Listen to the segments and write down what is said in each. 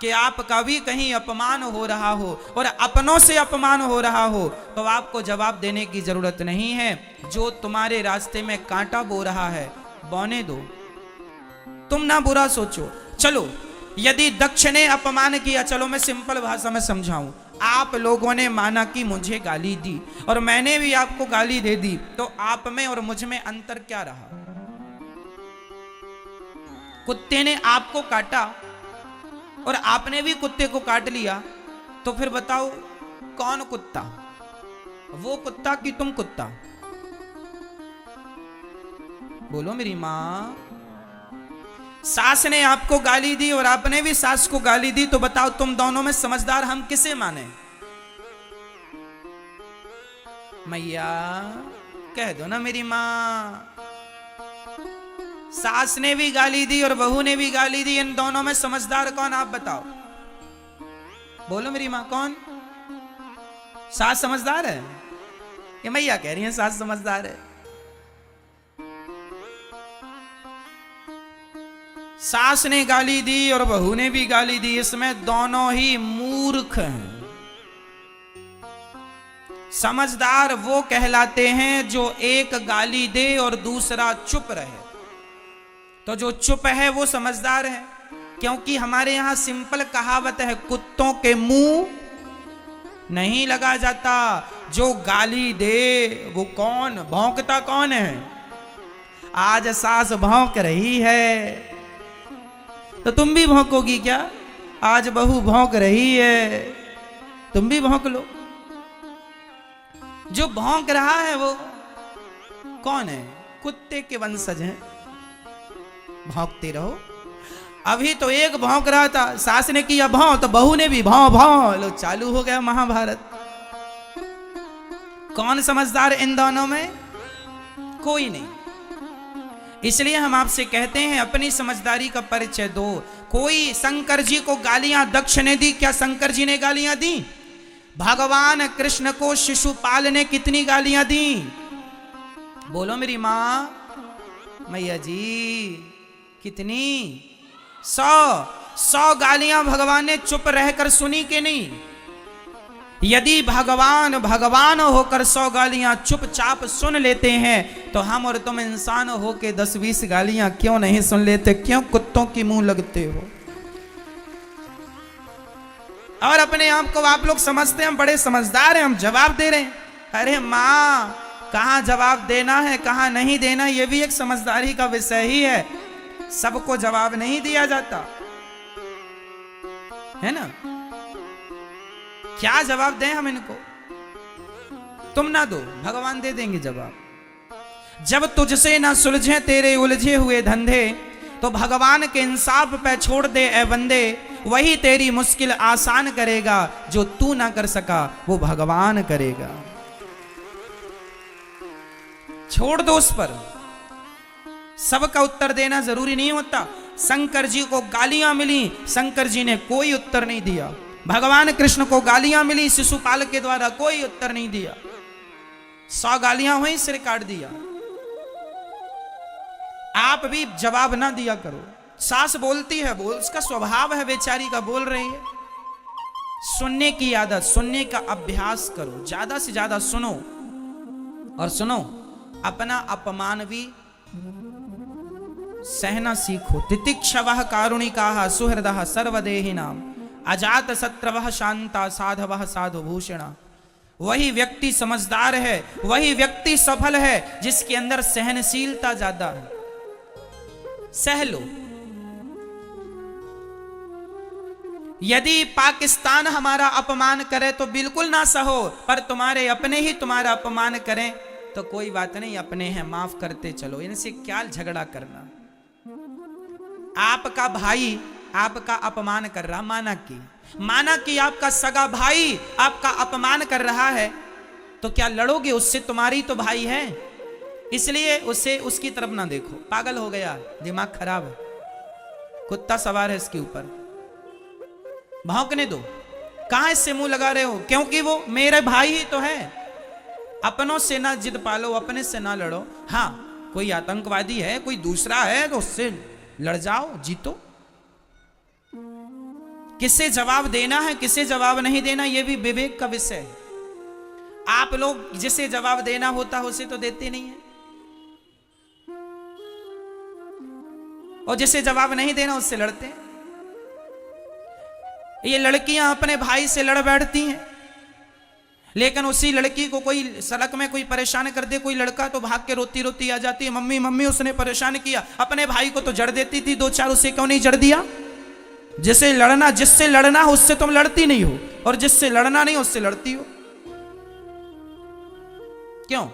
कि आपका भी कहीं अपमान हो रहा हो और अपनों से अपमान हो रहा हो, तो आपको जवाब देने की जरूरत नहीं है। जो तुम्हारे रास्ते में कांटा बो रहा है, बोने दो, तुम ना बुरा सोचो। चलो, यदि दक्ष ने अपमान किया, चलो मैं सिंपल भाषा में समझाऊं, आप लोगों ने माना कि मुझे गाली दी और मैंने भी आपको गाली दे दी, तो आप में और मुझ में अंतर क्या रहा? कुत्ते ने आपको काटा और आपने भी कुत्ते को काट लिया, तो फिर बताओ कौन कुत्ता? वो कुत्ता कि तुम कुत्ता? बोलो मेरी मां। सास ने आपको गाली दी और आपने भी सास को गाली दी, तो बताओ तुम दोनों में समझदार हम किसे माने? मैया कह दो ना मेरी मां। सास ने भी गाली दी और बहू ने भी गाली दी, इन दोनों में समझदार कौन? आप बताओ, बोलो मेरी मां, कौन? सास समझदार है? ये मैया कह रही है सास समझदार है। सास ने गाली दी और बहू ने भी गाली दी, इसमें दोनों ही मूर्ख हैं। समझदार वो कहलाते हैं जो एक गाली दे और दूसरा चुप रहे, तो जो चुप है वो समझदार है। क्योंकि हमारे यहां सिंपल कहावत है, कुत्तों के मुंह नहीं लगा जाता। जो गाली दे वो कौन भौंकता कौन है? आज सास भौंक रही है तो तुम भी भौंकोगी क्या? आज बहू भौंक रही है, तुम भी भौंक लो। जो भौंक रहा है वो कौन है? कुत्ते के वंशज हैं। भौंकते रहो। अभी तो एक भौंक रहा था, सास ने किया भौं तो बहू ने भी भौं भौं, लो चालू हो गया महाभारत। कौन समझदार इन दोनों में? कोई नहीं। इसलिए हम आपसे कहते हैं अपनी समझदारी का परिचय दो। कोई शंकर जी को गालियां दक्ष ने दी, क्या शंकर जी ने गालियां दी? भगवान कृष्ण को शिशुपाल ने कितनी गालियां दी? बोलो मेरी मां। मैया जी कितनी? 100 गालियां भगवान ने चुप रहकर सुनी कि नहीं? यदि भगवान भगवान होकर 100 गालियां चुपचाप सुन लेते हैं, तो हम और तुम इंसान हो के 10-20 गालियां क्यों नहीं सुन लेते? क्यों कुत्तों की मुंह लगते हो? और अपने आप को आप लोग समझते हैं हम बड़े समझदार हैं, हम जवाब दे रहे हैं। अरे मां, कहां जवाब देना है कहां नहीं देना, यह भी एक समझदारी का विषय ही है। सबको जवाब नहीं दिया जाता है ना। क्या जवाब दें हम इनको? तुम ना दो, भगवान दे देंगे जवाब। जब तुझसे ना सुलझे तेरे उलझे हुए धंधे, तो भगवान के इंसाफ पे छोड़ दे ए बंदे। वही तेरी मुश्किल आसान करेगा, जो तू ना कर सका वो भगवान करेगा। छोड़ दो उस पर। सबका उत्तर देना जरूरी नहीं होता। शंकर जी को गालियां मिली, शंकर जी ने कोई उत्तर नहीं दिया। भगवान कृष्ण को गालियां मिली शिशुपाल के द्वारा, कोई उत्तर नहीं दिया। 100 गालियां हुई, सिर काट दिया। आप भी जवाब ना दिया करो। सास बोलती है, बोल, उसका स्वभाव है बेचारी का, बोल रही है। सुनने की आदत, सुनने का अभ्यास करो, ज्यादा से ज्यादा सुनो। और सुनो, अपना अपमान भी सहना सीखो। तितिक्षवः कारुणिकाः सुहृदः सर्वदेहिनां अजात शत्रवः शांता साधवः साधुभूषणा। वही व्यक्ति समझदार है, वही व्यक्ति सफल है जिसके अंदर सहनशीलता ज्यादा है। सह लो। यदि पाकिस्तान हमारा अपमान करे तो बिल्कुल ना सहो, पर तुम्हारे अपने ही तुम्हारा अपमान करें तो कोई बात नहीं, अपने हैं, माफ करते चलो। इनसे क्या झगड़ा करना। आपका भाई आपका अपमान कर रहा, माना कि आपका सगा भाई आपका अपमान कर रहा है, तो क्या लड़ोगे उससे? तुम्हारी तो भाई है, इसलिए उसे उसकी तरफ ना देखो। पागल हो गया, दिमाग खराब है, कुत्ता सवार है इसके ऊपर। भौंकने दो। कहां इससे मुंह लगा रहे हो? क्योंकि वो मेरे भाई ही तो है। अपनों से ना जिद पालो, अपने से ना लड़ो। हाँ, कोई आतंकवादी है, कोई दूसरा है, तो उससे लड़ जाओ, जीतो। किसे जवाब देना है, किसे जवाब नहीं देना, यह भी विवेक का विषय है। आप लोग जिसे जवाब देना होता है उसे तो देते नहीं है, और जिसे जवाब नहीं देना उससे लड़ते हैं। ये लड़कियां अपने भाई से लड़ बैठती हैं, लेकिन उसी लड़की को कोई सड़क में कोई परेशान कर दे, कोई लड़का, तो भाग के रोती रोती आ जाती है, मम्मी मम्मी उसने परेशान किया। अपने भाई को तो जड़ देती थी दो चार, उसे क्यों नहीं जड़ दिया? जिससे लड़ना हो उससे तुम लड़ती नहीं हो, और जिससे लड़ना नहीं उससे लड़ती हो। क्यों?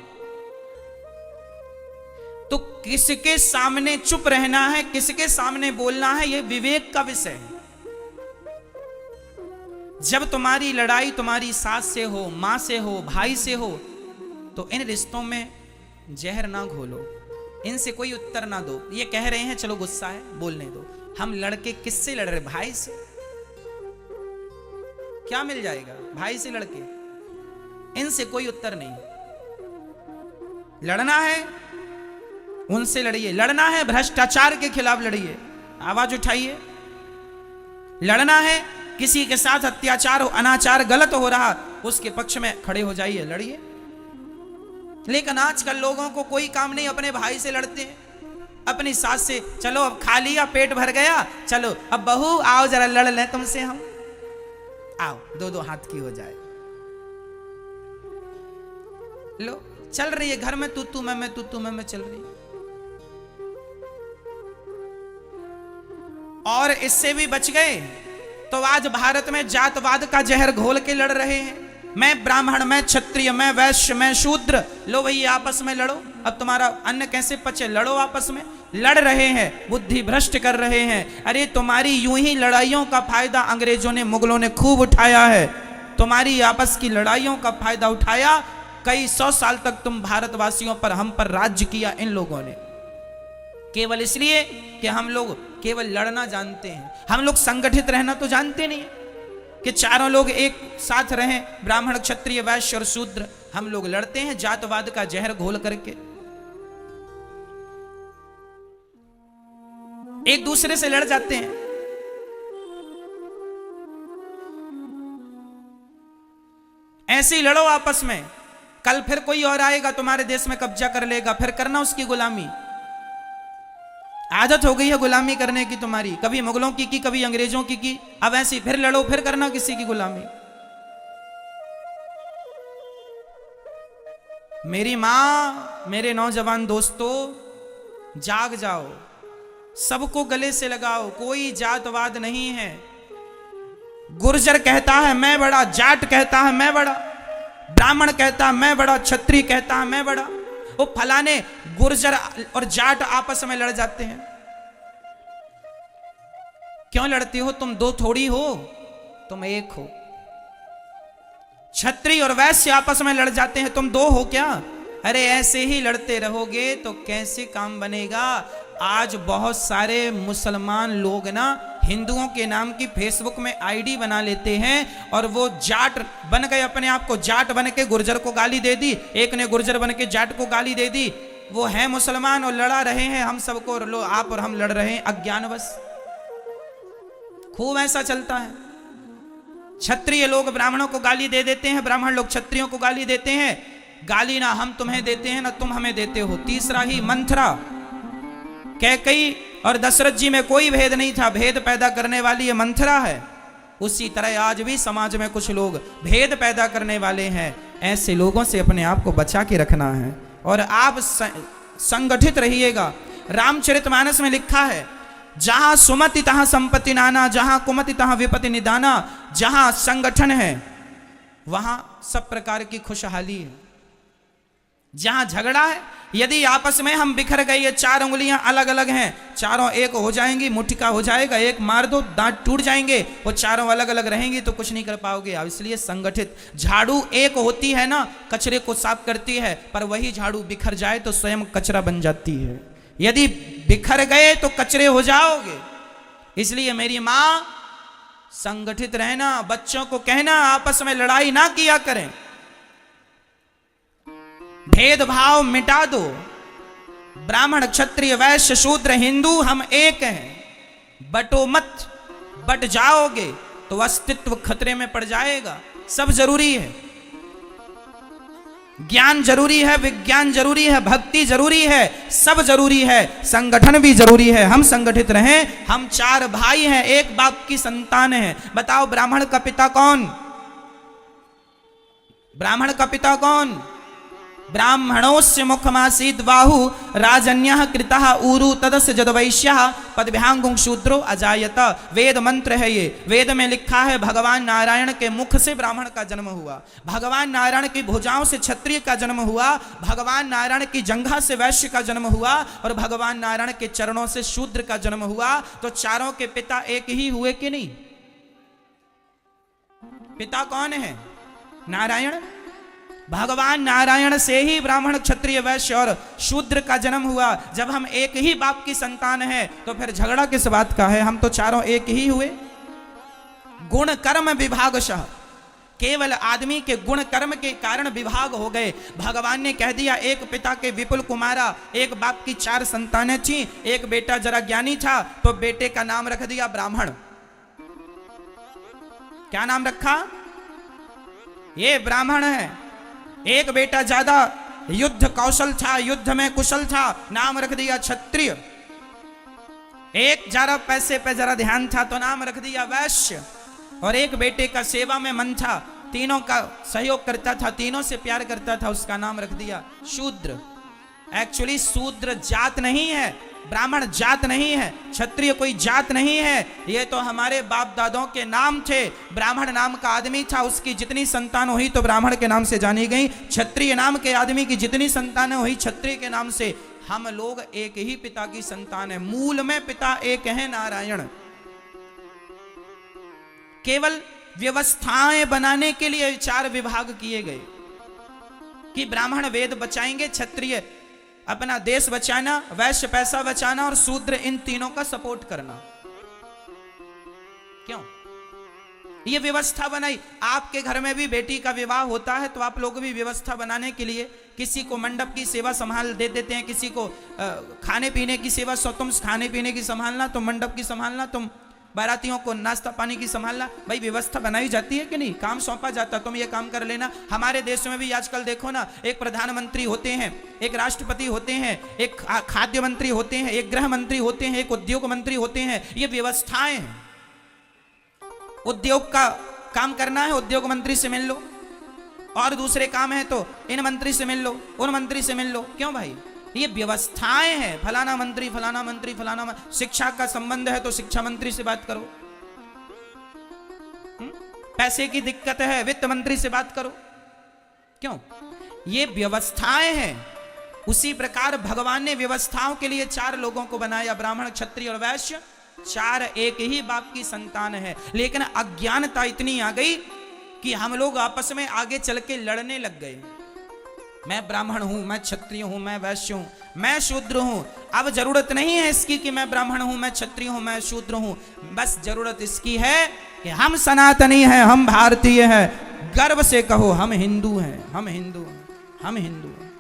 तो किसके सामने चुप रहना है, किसके सामने बोलना है, यह विवेक का विषय है। जब तुम्हारी लड़ाई तुम्हारी सास से हो, मां से हो, भाई से हो, तो इन रिश्तों में जहर ना घोलो, इनसे कोई उत्तर ना दो। ये कह रहे हैं चलो गुस्सा है बोलने दो, हम लड़के किससे लड़ रहे? भाई से। क्या मिल जाएगा भाई से लड़के? इनसे कोई उत्तर नहीं। लड़ना है उनसे लड़िए, लड़ना है भ्रष्टाचार के खिलाफ लड़िए, आवाज उठाइए। लड़ना है किसी के साथ अत्याचार हो, अनाचार गलत हो रहा, उसके पक्ष में खड़े हो जाइए, लड़िए। लेकिन आजकल लोगों को कोई काम नहीं, अपने भाई से लड़ते हैं, अपनी सास से। चलो अब खा लिया, पेट भर गया, चलो अब बहू आओ जरा लड़ लें तुमसे हम, आओ दो दो हाथ की हो जाए। लो चल रही है घर में तू मैं तू मैं चल रही। और इससे भी बच गए तो आज भारत में जातवाद का जहर घोल के लड़ रहे हैं। मैं ब्राह्मण, मैं क्षत्रिय, मैं वैश्य, मैं शूद्र। लो भैया आपस में लड़ो, अब तुम्हारा अन्न कैसे पचे, लड़ो आपस में। लड़ रहे हैं, बुद्धि भ्रष्ट कर रहे हैं। अरे तुम्हारी यूं ही लड़ाइयों का फायदा अंग्रेजों ने, मुगलों ने खूब उठाया है। तुम्हारी आपस की लड़ाइयों का फायदा उठाया। कई 100 साल तक तुम भारतवासियों पर, हम पर राज्य किया इन लोगों ने, केवल इसलिए कि हम लोग केवल लड़ना जानते हैं। हम लोग संगठित रहना तो जानते नहीं कि चारों लोग एक साथ रहें, ब्राह्मण, क्षत्रिय, वैश्य और शूद्र। हम लोग लड़ते हैं जातवाद का जहर घोल करके, एक दूसरे से लड़ जाते हैं। ऐसे ही लड़ो आपस में। कल फिर कोई और आएगा तुम्हारे देश में कब्जा कर लेगा, फिर करना उसकी गुलामी। आदत हो गई है गुलामी करने की तुम्हारी, कभी मुगलों की कभी अंग्रेजों की। अब ऐसी फिर लड़ो, फिर करना किसी की गुलामी। मेरी मां, मेरे नौजवान दोस्तों, जाग जाओ, सबको गले से लगाओ। कोई जातवाद नहीं है। गुर्जर कहता है मैं बड़ा, जाट कहता है मैं बड़ा, ब्राह्मण कहता है मैं बड़ा, क्षत्रिय कहता है मैं बड़ा। वो फलाने गुर्जर और जाट आपस में लड़ जाते हैं। क्यों लड़ते हो? तुम दो थोड़ी हो, तुम एक हो। क्षत्रिय और वैश्य आपस में लड़ जाते हैं, तुम दो हो क्या? अरे ऐसे ही लड़ते रहोगे तो कैसे काम बनेगा? आज बहुत सारे मुसलमान लोग ना हिंदुओं के नाम की फेसबुक में आईडी बना लेते हैं और वो जाट बन गए, अपने आप को जाट बन के गुर्जर को गाली दे दी, एक ने गुर्जर बन के जाट को गाली दे दी। वो है मुसलमान और लड़ा रहे हैं हम सबको, लो आप और हम लड़ रहे हैं अज्ञानवश। खूब ऐसा चलता है। क्षत्रिय लोग ब्राह्मणों को गाली दे देते हैं, ब्राह्मण लोग क्षत्रियों को गाली देते हैं। गाली ना हम तुम्हें देते हैं ना तुम हमें देते हो। तीसरा ही मंथरा, कैकई और दशरथ जी में कोई भेद नहीं था, भेद पैदा करने वाली ये मंथरा है। उसी तरह आज भी समाज में कुछ लोग भेद पैदा करने वाले हैं। ऐसे लोगों से अपने आप को बचा के रखना है और आप संगठित रहिएगा। रामचरितमानस में लिखा है, जहां सुमति तहां संपत्ति नाना, जहां कुमति तहां विपत्ति निदाना। जहां संगठन है वहां सब प्रकार की खुशहाली है। जहां झगड़ा है, यदि आपस में हम बिखर गए, ये चार उंगलियां अलग अलग हैं, चारों एक हो जाएंगी, मुट्ठी हो जाएगा, एक मार दो दांत टूट जाएंगे। वो चारों अलग अलग रहेंगी तो कुछ नहीं कर पाओगे। अब इसलिए संगठित। झाड़ू एक होती है ना, कचरे को साफ करती है, पर वही झाड़ू बिखर जाए तो स्वयं कचरा बन जाती है। यदि बिखर गए तो कचरे हो जाओगे। इसलिए मेरी मां, संगठित रहना। बच्चों को कहना आपस में लड़ाई ना किया करें, भेदभाव मिटा दो। ब्राह्मण, क्षत्रिय, वैश्य, शूद्र, हिंदू हम एक हैं। बटो मत, बट जाओगे तो अस्तित्व खतरे में पड़ जाएगा। सब जरूरी है, ज्ञान जरूरी है, विज्ञान जरूरी है, भक्ति जरूरी है, सब जरूरी है, संगठन भी जरूरी है। हम संगठित रहें। हम 4 भाई हैं, एक बाप की संतान हैं। बताओ ब्राह्मण का पिता कौन? ब्राह्मण का पिता कौन? ब्राह्मणोस्य मुखमासीद बाहु राजन्यः कृतः ऊरु तदस्य जदवैश्यः पदभ्यांगुं शूद्रो अजायत। वेद मंत्र है ये। वेद में लिखा है भगवान नारायण के मुख से ब्राह्मण का जन्म हुआ, भगवान नारायण की भुजाओं से क्षत्रिय का जन्म हुआ, भगवान नारायण की जंघा से वैश्य का जन्म हुआ और भगवान नारायण के चरणों से शूद्र का जन्म हुआ। तो चारों के पिता एक ही हुए कि नहीं? पिता कौन है? नारायण। भगवान नारायण से ही ब्राह्मण क्षत्रिय वैश्य और शूद्र का जन्म हुआ। जब हम एक ही बाप की संतान हैं तो फिर झगड़ा किस बात का है? हम तो चारों एक ही हुए। गुण कर्म विभागशः, केवल आदमी के गुण कर्म के कारण विभाग हो गए। भगवान ने कह दिया एक पिता के विपुल कुमारा, एक बाप की 4 संतानें थी, एक बेटा जरा ज्ञानी था तो बेटे का नाम रख दिया ब्राह्मण। क्या नाम रखा? ये ब्राह्मण है। एक बेटा ज्यादा युद्ध कौशल था, युद्ध में कुशल था, नाम रख दिया क्षत्रिय। एक जरा पैसे पे जरा ध्यान था तो नाम रख दिया वैश्य। और एक बेटे का सेवा में मन था, तीनों का सहयोग करता था, तीनों से प्यार करता था, उसका नाम रख दिया शूद्र। एक्चुअली शूद्र जात नहीं है, ब्राह्मण जात नहीं है, क्षत्रिय कोई जात नहीं है। ये तो हमारे बाप दादों के नाम थे। ब्राह्मण नाम का आदमी था, उसकी जितनी संतान हुई तो ब्राह्मण के नाम से जानी गई। क्षत्रिय नाम के आदमी की जितनी संतानें हुई क्षत्रिय के नाम से। हम लोग एक ही पिता की संतान है। मूल में पिता एक है, नारायण। केवल व्यवस्थाएं बनाने के लिए 4 विभाग किए गए कि ब्राह्मण वेद बचाएंगे, क्षत्रिय अपना देश बचाना, वैश्य पैसा बचाना और शूद्र इन तीनों का सपोर्ट करना। क्यों ये व्यवस्था बनाई? आपके घर में भी बेटी का विवाह होता है तो आप लोग भी व्यवस्था बनाने के लिए किसी को मंडप की सेवा संभाल दे देते हैं, किसी को खाने पीने की सेवा, तुम खाने पीने की संभालना, तुम मंडप की संभालना, तुम बारातियों को नाश्ता पानी की संभालना। भाई व्यवस्था बनाई जाती है कि नहीं? काम सौंपा जाता, तुम ये काम कर लेना। हमारे देश में भी आजकल देखो ना, एक प्रधानमंत्री होते हैं, एक राष्ट्रपति होते हैं, एक खाद्य मंत्री होते हैं, एक गृह मंत्री होते हैं, एक उद्योग मंत्री होते हैं। ये व्यवस्थाएं हैं। उद्योग का काम करना है, उद्योग मंत्री से मिल लो, और दूसरे काम है तो इन मंत्री से मिल लो, उन मंत्री से मिल लो। क्यों भाई? ये व्यवस्थाएं हैं। फलाना मंत्री, फलाना मंत्री, फलाना शिक्षा का संबंध है तो शिक्षा मंत्री से बात करो। पैसे की दिक्कत है, वित्त मंत्री से बात करो। क्यों? ये व्यवस्थाएं हैं। उसी प्रकार भगवान ने व्यवस्थाओं के लिए 4 लोगों को बनाया, ब्राह्मण, क्षत्रिय और वैश्य। 4 एक ही बाप की संतान है। लेकिन अज्ञानता इतनी आ गई कि हम लोग आपस में आगे चल के लड़ने लग गए। मैं ब्राह्मण हूं, मैं क्षत्रिय हूं, मैं वैश्य हूं, मैं शूद्र हूं। अब जरूरत नहीं है इसकी कि मैं ब्राह्मण हूं, मैं क्षत्रिय हूं, मैं शूद्र हूं। बस जरूरत इसकी है कि हम सनातनी हैं, हम भारतीय हैं। गर्व से कहो हम हिंदू हैं, हम हिंदू हैं, हम हिंदू हैं।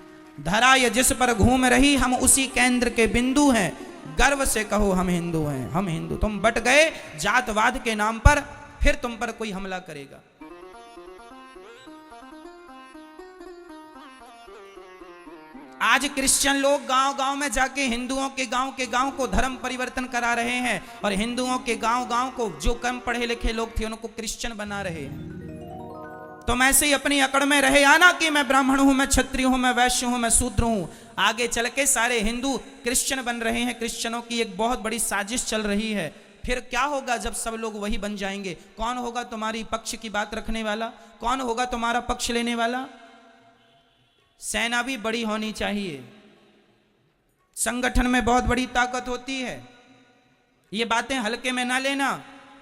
धरा ये जिस पर घूम रही हम उसी केंद्र के बिंदु हैं। गर्व से कहो हम हिंदू हैं, हम हिंदू। तुम बट गए जातवाद के नाम पर, फिर तुम पर कोई हमला करेगा। आज क्रिश्चियन लोग गांव-गांव में जाके हिंदुओं के गांव को धर्म परिवर्तन करा रहे हैं और हिंदुओं के गांव को जो कम पढ़े लिखे लोग थे उनको क्रिश्चियन बना रहे हैं। तो मैं से ही अपनी अकड़ में रहे आना कि मैं ब्राह्मण हूं, मैं क्षत्रिय हूं, मैं वैश्य हूं, मैं शूद्र हूं। आगे चल के सारे हिंदू क्रिश्चियन बन रहे हैं। क्रिश्चियनों की एक बहुत बड़ी साजिश चल रही है। फिर क्या होगा जब सब लोग वही बन जाएंगे? कौन होगा तुम्हारी पक्ष की बात रखने वाला? कौन होगा तुम्हारा पक्ष लेने वाला? सेना भी बड़ी होनी चाहिए। संगठन में बहुत बड़ी ताकत होती है। ये बातें हल्के में ना लेना,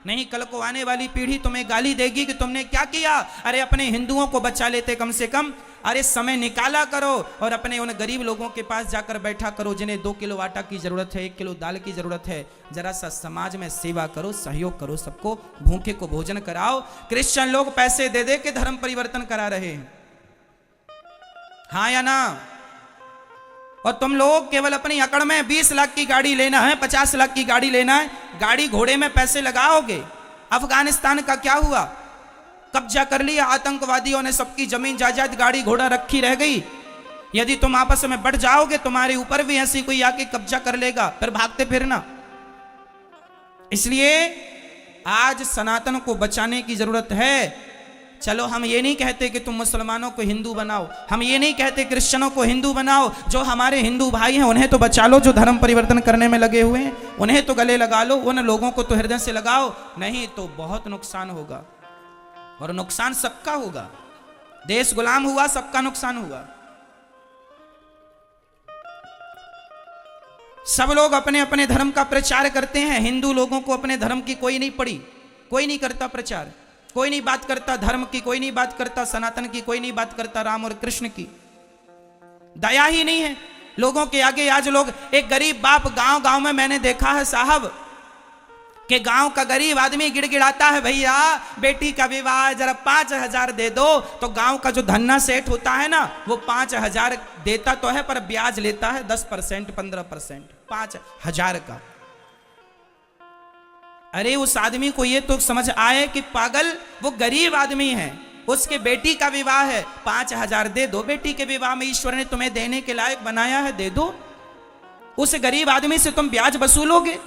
नहीं कल को आने वाली पीढ़ी तुम्हें गाली देगी कि तुमने क्या किया। अरे अपने हिंदुओं को बचा लेते कम से कम। अरे समय निकाला करो और अपने उन गरीब लोगों के पास जाकर बैठा करो जिन्हें 2 किलो आटा की जरूरत है, 1 किलो दाल की जरूरत है। जरा सा समाज में सेवा करो, सहयोग करो, सबको भूखे को भोजन कराओ। क्रिश्चियन लोग पैसे दे दे के धर्म परिवर्तन करा रहे हैं, हाँ या ना? और तुम लोग केवल अपनी अकड़ में 20 लाख की गाड़ी लेना है, 50 लाख की गाड़ी लेना है, गाड़ी घोड़े में पैसे लगाओगे। अफगानिस्तान का क्या हुआ? कब्जा कर लिया आतंकवादियों ने, सबकी जमीन जायदाद गाड़ी घोड़ा रखी रह गई। यदि तुम आपस में बढ़ जाओगे तुम्हारे ऊपर भी ऐसी कोई आके कब्जा कर लेगा, फिर भागते फिरना। इसलिए आज सनातन को बचाने की जरूरत है। चलो हम ये नहीं कहते कि तुम मुसलमानों को हिंदू बनाओ, हम ये नहीं कहते क्रिश्चियनों को हिंदू बनाओ। जो हमारे हिंदू भाई हैं उन्हें तो बचा लो, जो धर्म परिवर्तन करने में लगे हुए हैं उन्हें तो गले लगा लो, उन लोगों को तो हृदय से लगाओ, नहीं तो बहुत नुकसान होगा और नुकसान सबका होगा। देश गुलाम हुआ, सबका नुकसान हुआ। सब लोग अपने अपने धर्म का प्रचार करते हैं, हिंदू लोगों को अपने धर्म की कोई नहीं पड़ी, कोई नहीं करता प्रचार, कोई नहीं बात करता धर्म की, कोई नहीं बात करता सनातन की, कोई नहीं बात करता राम और कृष्ण की। दया ही नहीं है लोगों के आगे। आज लोग, एक गरीब बाप गांव गांव में मैंने देखा है साहब कि गांव का गरीब आदमी गिड़गिड़ाता है, भैया बेटी का विवाह जरा 5,000 दे दो। तो गांव का जो धन्ना सेठ होता है ना, वो 5,000 देता तो है पर ब्याज लेता है 10%, 15%, 5,000 का। अरे उस आदमी को ये तो समझ आए कि पागल, वो गरीब आदमी है, उसके बेटी का विवाह है, 5,000 दे दो। बेटी के विवाह में ईश्वर ने तुम्हें देने के लायक बनाया है, दे दो। उस गरीब आदमी से तुम ब्याज वसूलोगे?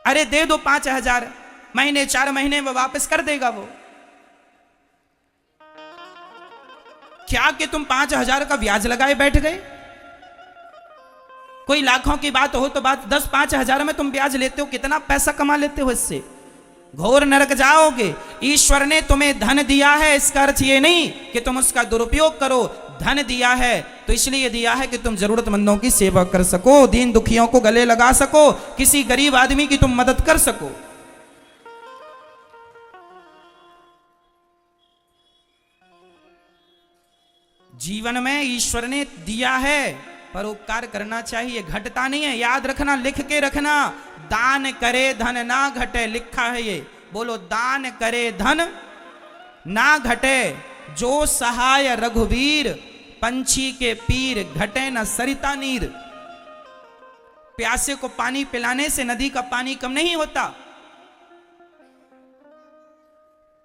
अरे दे दो 5,000, महीने 4 महीने में वापस कर देगा वो। क्या कि तुम 5,000 का ब्याज लगाए बैठ गए? कोई लाखों की बात हो तो बात 10-5,000 में तुम ब्याज लेते हो, कितना पैसा कमा लेते हो इससे? घोर नरक जाओगे। ईश्वर ने तुम्हें धन दिया है, इसका अर्थ ये नहीं कि तुम उसका दुरुपयोग करो। धन दिया है तो इसलिए दिया है कि तुम जरूरतमंदों की सेवा कर सको, दीन दुखियों को गले लगा सको, किसी गरीब आदमी की तुम मदद कर सको। जीवन में ईश्वर ने दिया है, परोपकार करना चाहिए, घटता नहीं है। याद रखना, लिख के रखना, दान करे धन ना घटे, लिखा है ये। बोलो, दान करे धन ना घटे, जो सहाय रघुवीर, पंछी के पीर, घटे न सरिता नीर। प्यासे को पानी पिलाने से नदी का पानी कम नहीं होता,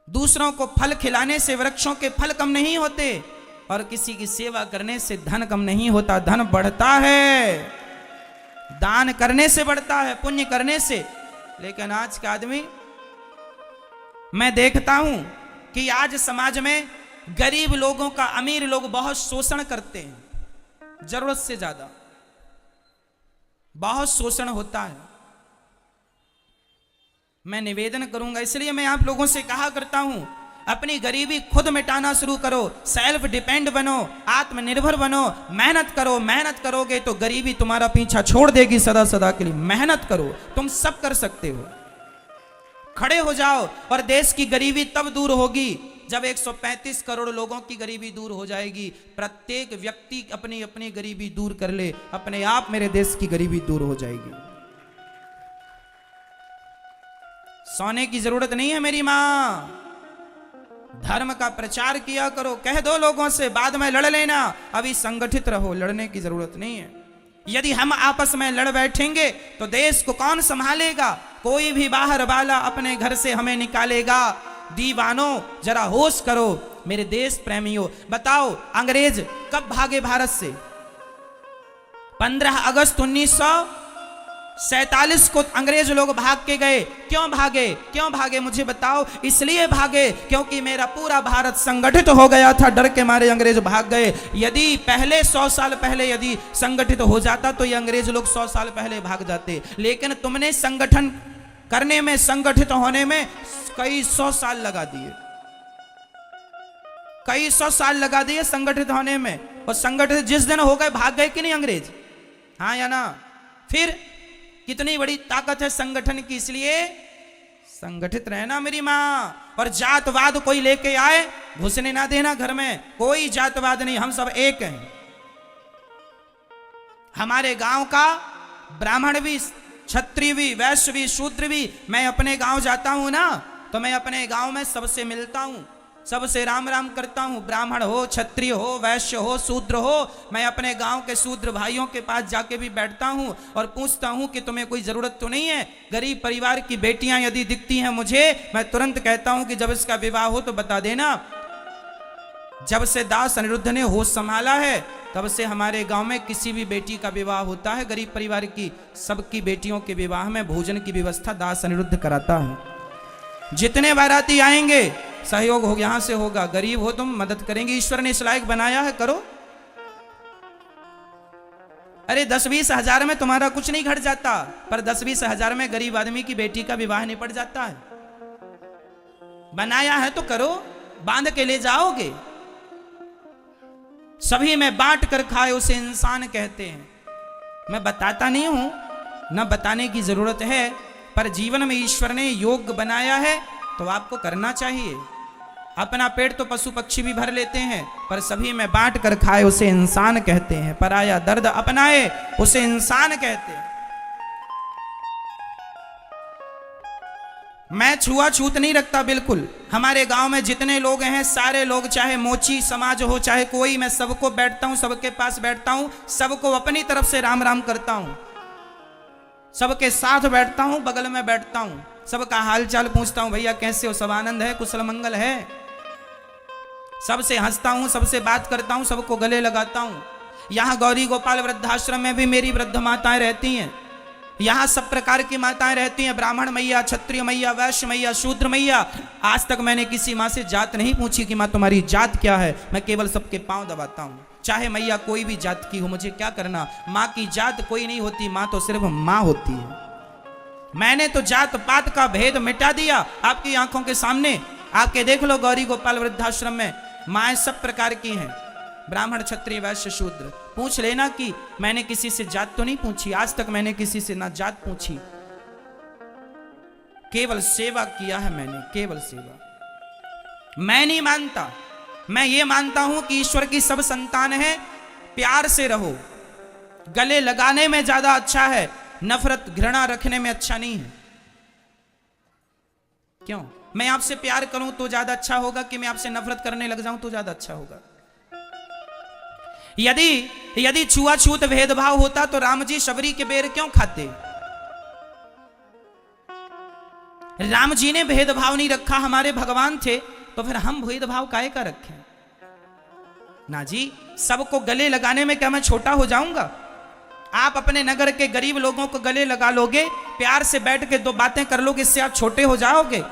दूसरों को फल खिलाने से वृक्षों के फल कम नहीं होते, और किसी की सेवा करने से धन कम नहीं होता, धन बढ़ता है, दान करने से बढ़ता है, पुण्य करने से। लेकिन आज का आदमी, मैं देखता हूं कि आज समाज में गरीब लोगों का अमीर लोग बहुत शोषण करते हैं, जरूरत से ज्यादा बहुत शोषण होता है। मैं निवेदन करूंगा, इसलिए मैं आप लोगों से कहा करता हूं, अपनी गरीबी खुद मिटाना शुरू करो, सेल्फ डिपेंड बनो, आत्मनिर्भर बनो, मेहनत करो। मेहनत करोगे तो गरीबी तुम्हारा पीछा छोड़ देगी सदा सदा के लिए। मेहनत करो, तुम सब कर सकते हो। खड़े हो जाओ, और देश की गरीबी तब दूर होगी जब 135 करोड़ लोगों की गरीबी दूर हो जाएगी। प्रत्येक व्यक्ति अपनी अपनी गरीबी दूर कर ले, अपने आप मेरे देश की गरीबी दूर हो जाएगी। सोने की जरूरत नहीं है मेरी मां, धर्म का प्रचार किया करो, कह दो लोगों से, बाद में लड़ लेना, अभी संगठित रहो, लड़ने की जरूरत नहीं है। यदि हम आपस में लड़ बैठेंगे तो देश को कौन संभालेगा? कोई भी बाहर वाला अपने घर से हमें निकालेगा। दीवानों, जरा होश करो मेरे देश प्रेमियों। बताओ, अंग्रेज कब भागे भारत से? 15 अगस्त 1947 को अंग्रेज लोग भाग के गए। क्यों भागे? क्यों भागे मुझे बताओ। इसलिए भागे क्योंकि मेरा पूरा भारत संगठित हो गया था, डर के मारे अंग्रेज भाग गए। यदि पहले 100 साल पहले यदि संगठित हो जाता तो ये अंग्रेज लोग 100 साल पहले भाग जाते। लेकिन तुमने संगठन करने में, संगठित होने में कई 100 साल लगा दिए, कई 100 साल लगा दिए संगठित होने में। और संगठित जिस दिन हो गए, भाग गए कि नहीं अंग्रेज? हाँ या ना? फिर कितनी बड़ी ताकत है संगठन की, इसलिए संगठित रहना मेरी मां। और जातवाद कोई लेके आए, घुसने ना देना घर में। कोई जातवाद नहीं, हम सब एक हैं। हमारे गांव का ब्राह्मण भी, क्षत्रिय भी, वैश्य भी, शूद्र भी, मैं अपने गांव जाता हूं ना, तो मैं अपने गांव में सबसे मिलता हूं। सबसे राम राम करता हूँ, ब्राह्मण हो, क्षत्रिय हो, वैश्य हो, शूद्र हो। मैं अपने गांव के शूद्र भाइयों के पास जाके भी बैठता हूँ और पूछता हूँ कि तुम्हें कोई जरूरत तो नहीं है। गरीब परिवार की बेटियां यदि दिखती हैं मुझे, मैं तुरंत कहता हूँ कि जब इसका विवाह हो तो बता देना। जब से दास अनिरुद्ध ने होश संभाला है तब से हमारे गांव में किसी भी बेटी का विवाह होता है, गरीब परिवार की सबकी बेटियों के विवाह में भोजन की व्यवस्था दास अनिरुद्ध कराता है। जितने बाराती आएंगे सहयोग हो यहां से होगा। गरीब हो तुम मदद करेंगे, ईश्वर ने इस लायक बनाया है, करो। अरे 10-20 हजार में तुम्हारा कुछ नहीं घट जाता, पर 10-20 हजार में गरीब आदमी की बेटी का विवाह निपट जाता है। बनाया है तो करो, बांध के ले जाओगे। सभी में बांट कर खाए उसे इंसान कहते हैं। मैं बताता नहीं हूं, न बताने की जरूरत है, पर जीवन में ईश्वर ने योग बनाया है तो आपको करना चाहिए। अपना पेट तो पशु पक्षी भी भर लेते हैं, पर सभी में बांट कर खाए उसे इंसान कहते हैं। पराया दर्द अपनाए उसे इंसान कहते हैं। मैं छुआछूत नहीं रखता बिल्कुल। हमारे गांव में जितने लोग हैं सारे लोग, चाहे मोची समाज हो चाहे कोई, मैं सबको बैठता हूं, सबके पास बैठता हूं, सबको अपनी तरफ से राम राम करता हूं, सबके साथ बैठता हूं, बगल में बैठता हूं, सबका हालचाल पूछता हूं, भैया कैसे हो, सब आनंद है, कुशल मंगल है। सबसे हंसता हूं, सबसे बात करता हूं, सबको गले लगाता हूं। यहां गौरी गोपाल वृद्धाश्रम में भी मेरी वृद्ध माताएं रहती हैं। यहां सब प्रकार की माताएं रहती हैं, ब्राह्मण मैया, क्षत्रिय मैया, वैश्य मैया, शूद्र मैया। आज तक मैंने किसी माँ से जात नहीं पूछी कि माँ तुम्हारी जात क्या है। मैं केवल सबके पांव दबाता हूं, चाहे मैया कोई भी जात की हो, मुझे क्या करना। माँ की जात कोई नहीं होती, माँ तो सिर्फ माँ होती है। मैंने तो जात पात का भेद मिटा दिया आपकी आंखों के सामने। आके देख लो गौरी गोपाल वृद्धाश्रम में माएँ सब प्रकार की हैं, ब्राह्मण, क्षत्रिय, वैश्य, शूद्र। पूछ लेना कि मैंने किसी से जात तो नहीं पूछी। आज तक मैंने किसी से ना जात पूछी, केवल सेवा किया है मैंने, केवल सेवा। मैं नहीं मानता, मैं ये मानता हूं कि ईश्वर की सब संतान है, प्यार से रहो। गले लगाने में ज्यादा अच्छा है, नफरत घृणा रखने में अच्छा नहीं है। क्यों? मैं आपसे प्यार करूं तो ज्यादा अच्छा होगा कि मैं आपसे नफरत करने लग जाऊं तो ज्यादा अच्छा होगा? यदि छुआछूत भेदभाव होता तो राम जी शबरी के बेर क्यों खाते? राम जी ने भेदभाव नहीं रखा, हमारे भगवान थे, तो फिर हम भेदभाव काहे का रखें? ना जी, सबको गले लगाने में क्या मैं छोटा हो जाऊंगा? आप अपने नगर के गरीब लोगों को गले लगा लोगे, प्यार से बैठ के दो बातें कर लोगे, इससे आप छोटे हो जाओगे?